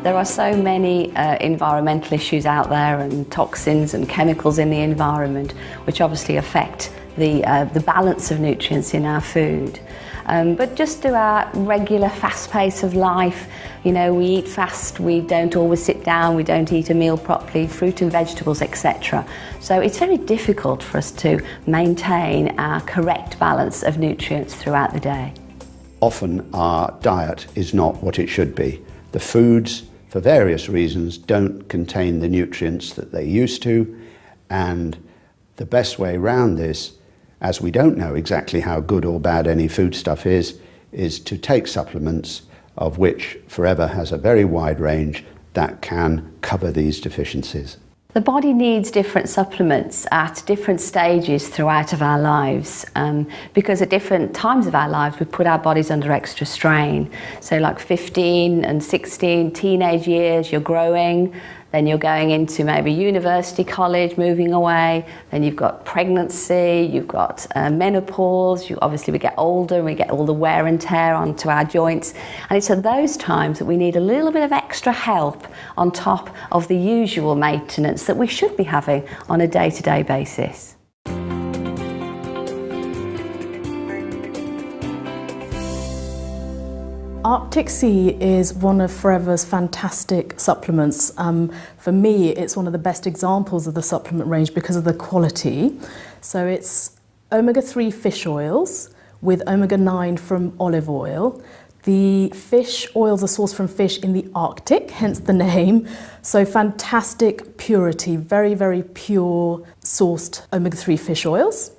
There are so many environmental issues out there and toxins and chemicals in the environment which obviously affect the balance of nutrients in our food. But just through our regular fast pace of life, you know, we eat fast, we don't always sit down, we don't eat a meal properly, fruit and vegetables, etc. So it's very difficult for us to maintain our correct balance of nutrients throughout the day. Often our diet is not what it should be. The foods, for various reasons, don't contain the nutrients that they used to, and the best way around this, as we don't know exactly how good or bad any foodstuff is to take supplements, of which Forever has a very wide range that can cover these deficiencies. The body needs different supplements at different stages throughout of our lives, because at different times of our lives we put our bodies under extra strain. So like 15 and 16, teenage years, you're growing, then you're going into maybe university, college, moving away, then you've got pregnancy, you've got menopause, obviously we get older and we get all the wear and tear onto our joints, and it's at those times that we need a little bit of extra help on top of the usual maintenance that we should be having on a day-to-day basis. Arctic Sea is one of Forever's fantastic supplements. For me, it's one of the best examples of the supplement range because of the quality. So it's omega-3 fish oils with omega-9 from olive oil. The fish oils are sourced from fish in the Arctic, hence the name. So fantastic purity, very, very pure sourced omega-3 fish oils.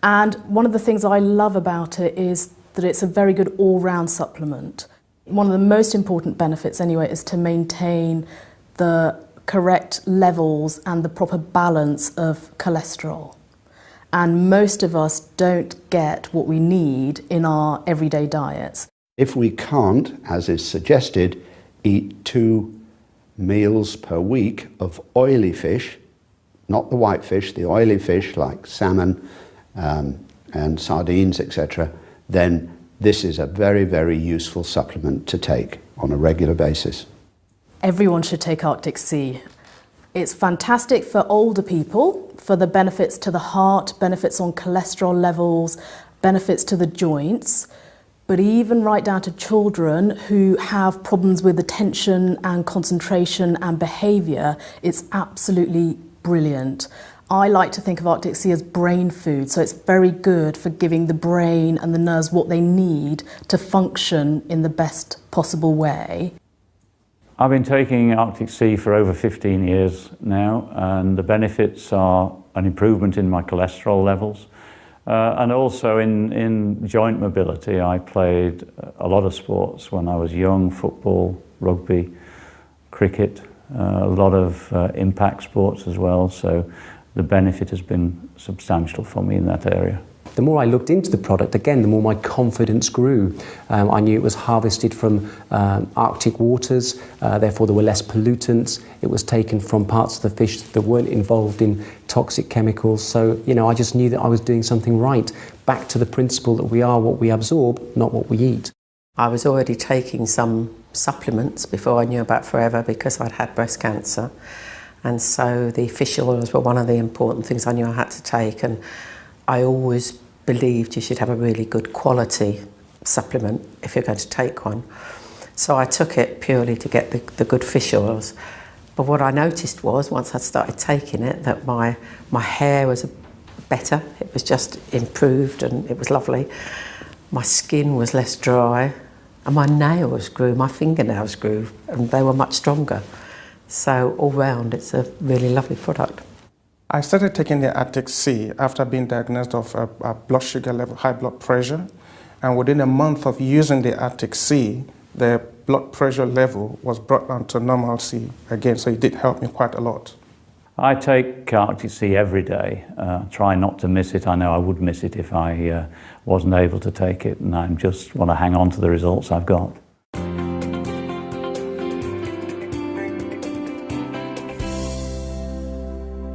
And one of the things I love about it is that it's a very good all-round supplement. One of the most important benefits anyway is to maintain the correct levels and the proper balance of cholesterol. And most of us don't get what we need in our everyday diets. If we can't, as is suggested, eat 2 meals per week of oily fish, not the white fish, the oily fish like salmon and sardines, etc., then this is a very, very useful supplement to take on a regular basis. Everyone should take Arctic Sea. It's fantastic for older people, for the benefits to the heart, benefits on cholesterol levels, benefits to the joints, but even right down to children who have problems with attention and concentration and behaviour, it's absolutely brilliant. I like to think of Arctic Sea as brain food, so it's very good for giving the brain and the nerves what they need to function in the best possible way. I've been taking Arctic Sea for over 15 years now, and the benefits are an improvement in my cholesterol levels and also in joint mobility. I played a lot of sports when I was young: football, rugby, cricket, a lot of impact sports as well. So the benefit has been substantial for me in that area. The more I looked into the product, again, the more my confidence grew. I knew it was harvested from Arctic waters, therefore there were less pollutants. It was taken from parts of the fish that weren't involved in toxic chemicals. So, you know, I just knew that I was doing something right. Back to the principle that we are what we absorb, not what we eat. I was already taking some supplements before I knew about Forever because I'd had breast cancer. And so the fish oils were one of the important things I knew I had to take, and I always believed you should have a really good quality supplement if you're going to take one. So I took it purely to get the good fish oils. But what I noticed was, once I started taking it, that my hair was better. It was just improved and it was lovely. My skin was less dry and my nails grew, my fingernails grew, and they were much stronger. So all round, it's a really lovely product. I started taking the Arctic Sea after being diagnosed of a blood sugar level, high blood pressure. And within a month of using the Arctic Sea, the blood pressure level was brought down to normalcy again. So it did help me quite a lot. I take Arctic Sea every day. Try not to miss it. I know I would miss it if I wasn't able to take it, and I just want to hang on to the results I've got.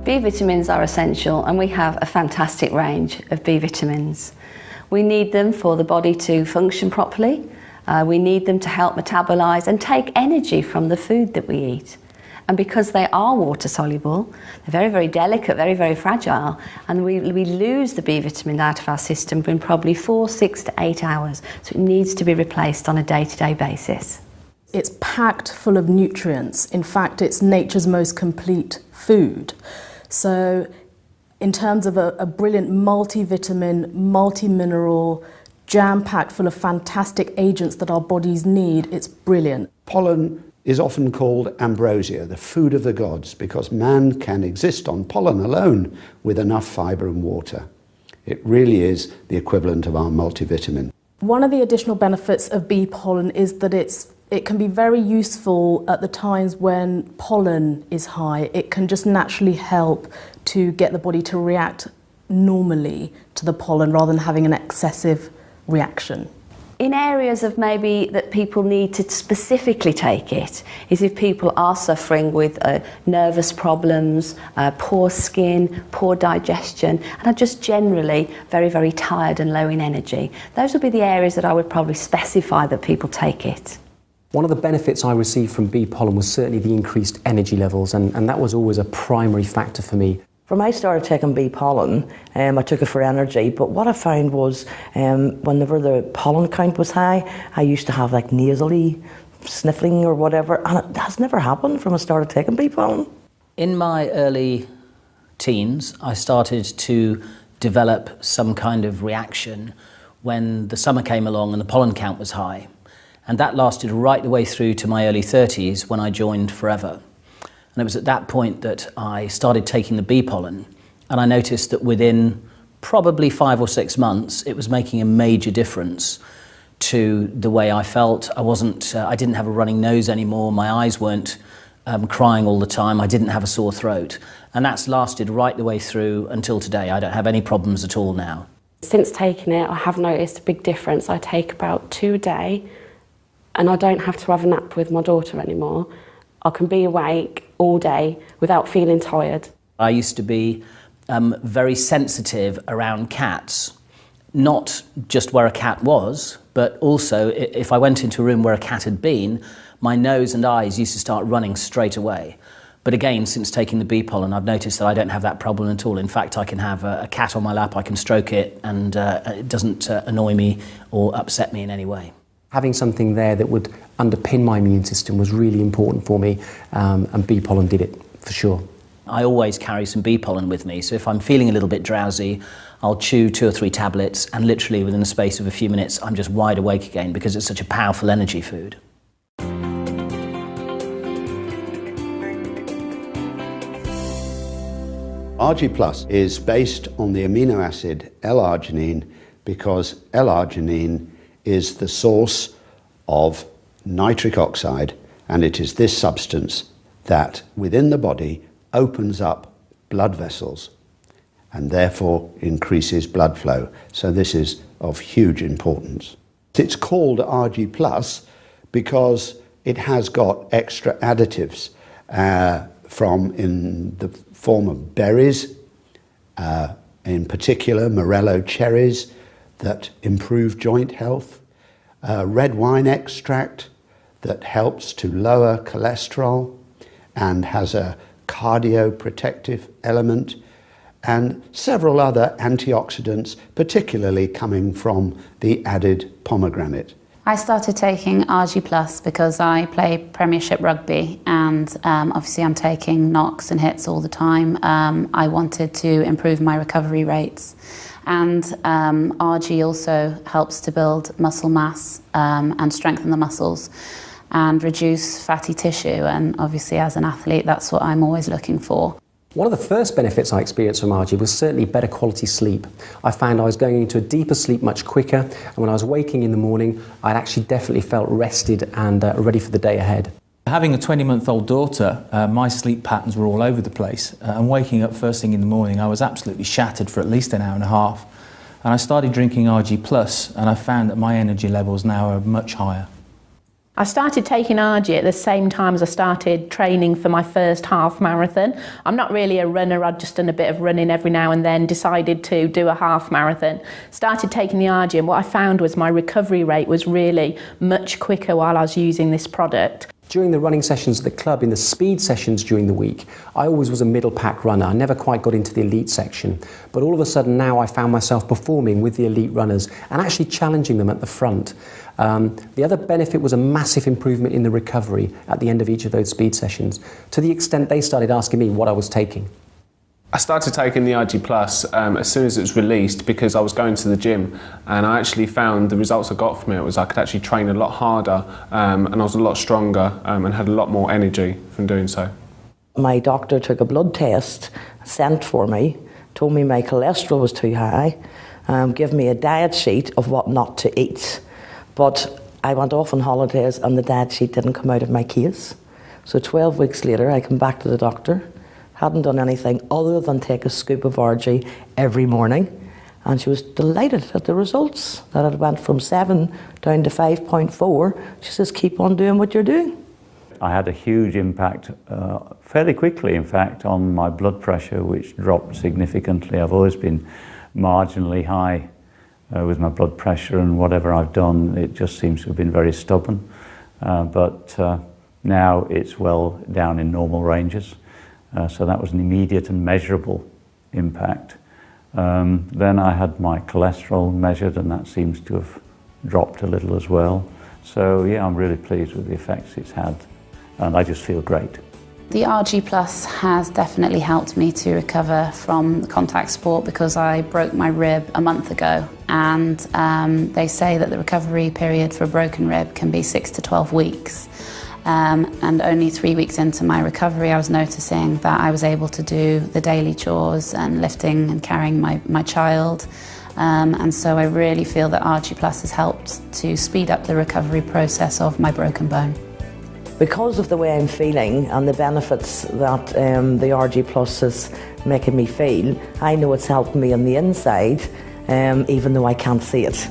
B vitamins are essential, and we have a fantastic range of B vitamins. We need them for the body to function properly, We need them to help metabolise and take energy from the food that we eat. And because they are water soluble, they're very, very delicate, very, very fragile, and we lose the B vitamin out of our system in probably 4, 6 to 8 hours. So it needs to be replaced on a day-to-day basis. It's packed full of nutrients. In fact, it's nature's most complete food. So in terms of a brilliant multivitamin, multi-mineral, jam-packed full of fantastic agents that our bodies need, it's brilliant. Pollen is often called ambrosia, the food of the gods, because man can exist on pollen alone with enough fibre and water. It really is the equivalent of our multivitamin. One of the additional benefits of bee pollen is that it can be very useful at the times when pollen is high. It can just naturally help to get the body to react normally to the pollen rather than having an excessive reaction. In areas of maybe that people need to specifically take it is if people are suffering with nervous problems, poor skin, poor digestion, and are just generally very, very tired and low in energy. Those would be the areas that I would probably specify that people take it. One of the benefits I received from bee pollen was certainly the increased energy levels, and that was always a primary factor for me. When I started taking bee pollen, I took it for energy, but what I found was whenever the pollen count was high, I used to have like nasally sniffling or whatever, and it has never happened from I started taking bee pollen. In my early teens, I started to develop some kind of reaction when the summer came along and the pollen count was high. And that lasted right the way through to my early 30s when I joined Forever. And it was at that point that I started taking the bee pollen, and I noticed that within probably 5 or 6 months, it was making a major difference to the way I felt. I didn't have a running nose anymore. My eyes weren't crying all the time. I didn't have a sore throat. And that's lasted right the way through until today. I don't have any problems at all now. Since taking it, I have noticed a big difference. I take about 2 a day, and I don't have to have a nap with my daughter anymore. I can be awake all day without feeling tired. I used to be very sensitive around cats, not just where a cat was, but also if I went into a room where a cat had been, my nose and eyes used to start running straight away. But again, since taking the bee pollen, I've noticed that I don't have that problem at all. In fact, I can have a cat on my lap, I can stroke it, and it doesn't annoy me or upset me in any way. Having something there that would underpin my immune system was really important for me, and bee pollen did it, for sure. I always carry some bee pollen with me, so if I'm feeling a little bit drowsy, I'll chew 2 or 3 tablets, and literally within the space of a few minutes, I'm just wide awake again because it's such a powerful energy food. RG Plus is based on the amino acid L-arginine because L-arginine is the source of nitric oxide, and it is this substance that within the body opens up blood vessels and therefore increases blood flow. So this is of huge importance. It's called RG Plus because it has got extra additives in the form of berries, in particular Morello cherries, that improve joint health, red wine extract that helps to lower cholesterol and has a cardioprotective element, and several other antioxidants, particularly coming from the added pomegranate. I started taking RG Plus because I play Premiership rugby, and obviously I'm taking knocks and hits all the time. I wanted to improve my recovery rates. And RG also helps to build muscle mass and strengthen the muscles and reduce fatty tissue. And obviously as an athlete, that's what I'm always looking for. One of the first benefits I experienced from RG was certainly better quality sleep. I found I was going into a deeper sleep much quicker, and when I was waking in the morning, I actually definitely felt rested and ready for the day ahead. Having a 20-month-old daughter, my sleep patterns were all over the place, and waking up first thing in the morning, I was absolutely shattered for at least an hour and a half. And I started drinking RG Plus, and I found that my energy levels now are much higher. I started taking RG at the same time as I started training for my first half marathon. I'm not really a runner, I'd just done a bit of running every now and then, decided to do a half marathon. Started taking the RG, and what I found was my recovery rate was really much quicker while I was using this product. During the running sessions at the club, in the speed sessions during the week, I always was a middle pack runner. I never quite got into the elite section. But all of a sudden now I found myself performing with the elite runners and actually challenging them at the front. The other benefit was a massive improvement in the recovery at the end of each of those speed sessions, to the extent they started asking me what I was taking. I started taking the RG Plus as soon as it was released because I was going to the gym, and I actually found the results I got from it was I could actually train a lot harder and I was a lot stronger and had a lot more energy from doing so. My doctor took a blood test, sent for me, told me my cholesterol was too high, gave me a diet sheet of what not to eat. But I went off on holidays and the diet sheet didn't come out of my case. So 12 weeks later I come back to the doctor. Hadn't done anything other than take a scoop of RG every morning, and she was delighted at the results, that it went from 7 down to 5.4. She says, keep on doing what you're doing. I had a huge impact fairly quickly, in fact, on my blood pressure, which dropped significantly. I've always been marginally high with my blood pressure, and whatever I've done, it just seems to have been very stubborn. But now it's well down in normal ranges. So that was an immediate and measurable impact. Then I had my cholesterol measured, and that seems to have dropped a little as well. So yeah, I'm really pleased with the effects it's had, and I just feel great. The RG Plus has definitely helped me to recover from contact sport because I broke my rib a month ago, and they say that the recovery period for a broken rib can be 6 to 12 weeks. And only 3 weeks into my recovery, I was noticing that I was able to do the daily chores and lifting and carrying my child. And so I really feel that RG Plus has helped to speed up the recovery process of my broken bone. Because of the way I'm feeling and the benefits that the RG Plus is making me feel, I know it's helping me on the inside, even though I can't see it.